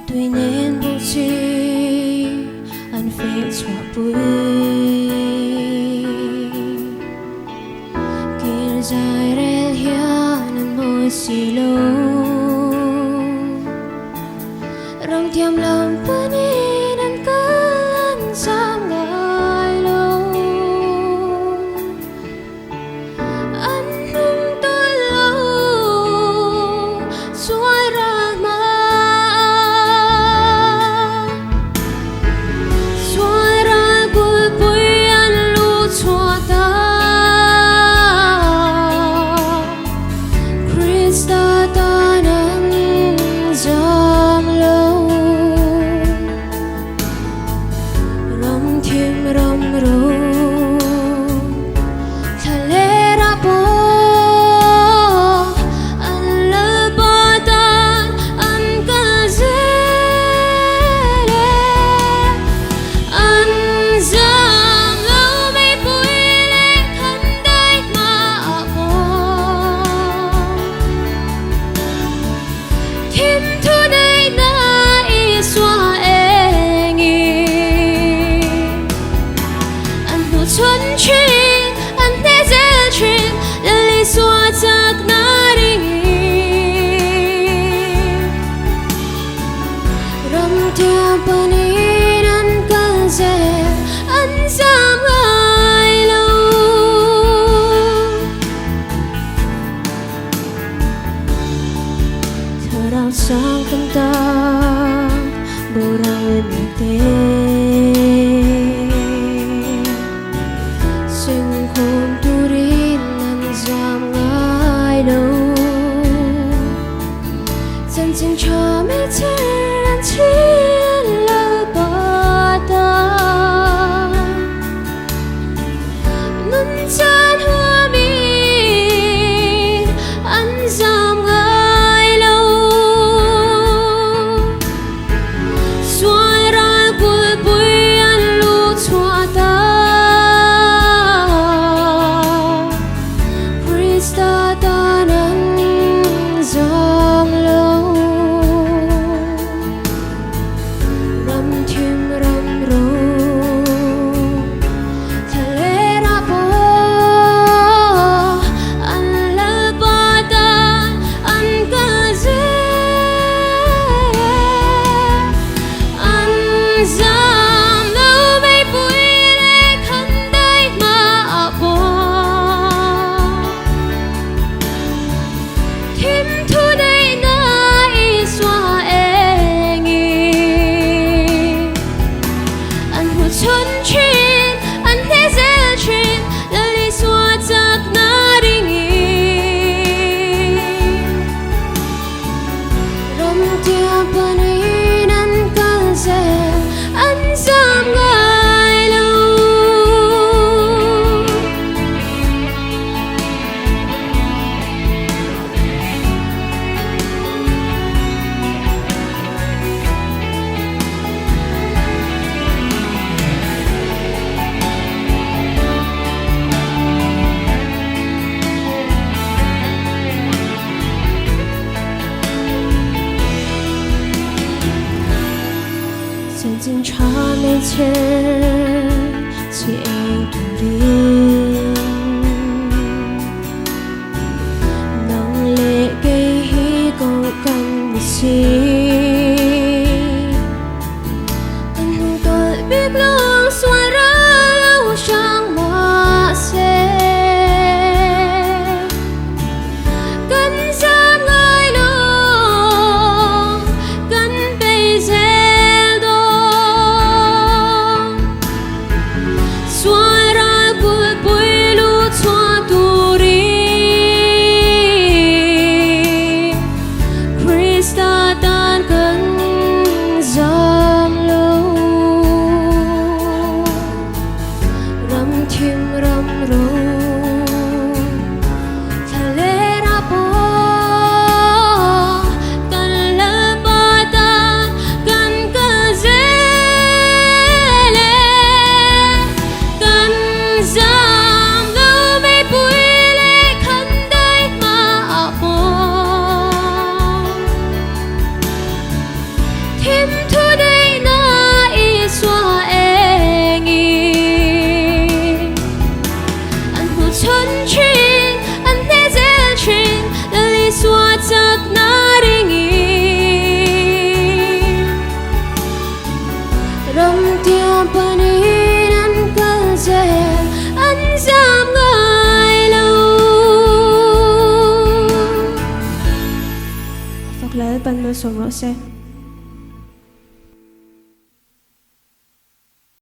tuy nên vô chi anh phê xóa bụi kia dài rel hiền anh môi xì lô rong thiam lòng bữa nay anh cứ anh sam ngài lâu anh nung tôi lâu xuôi ra mà xuôi ra bụi bụi anh lu chua ta Krista ta nắng giang lâu rong thiêm rong ru xuân chuyên anh thế giới chuyên lời xóa chắc na đi rong theo bên in anh cần sẽ anh dám ai lâu thở đau sang tâm ta bồ ra người tên khôn tu rin anh dám ngại đâu dần dần cho mấy chân anh chỉ là bà ta nâng chân hoa mi anh dám ngại lâu xoay ra bụi bụi anh lu chua ta Krista ta nắng giang lâu râm thiêm râm ru thề lẽ ra bố anh lỡ bỏ ta anh cả dễ anh giang lâu mấy bụi lệ khăn đây mà bỏ thêm thu đây nãy xóa em anh hụt xuân chuyên anh thế giới chuyên lời xóa chắc na đi rong theo bên in anh cần sẽ anh dám ngại lâu dần dần cho mấy chân chỉ anh tu riêng nông lệ gây hi câu cần bị chi anh không tôi biết luôn xoay ra lâu chẳng mà sẽ cần dám ngại lâu cần bây giờ xoay ra bụi bụi lu chua tu ri Krista ta le son rosé.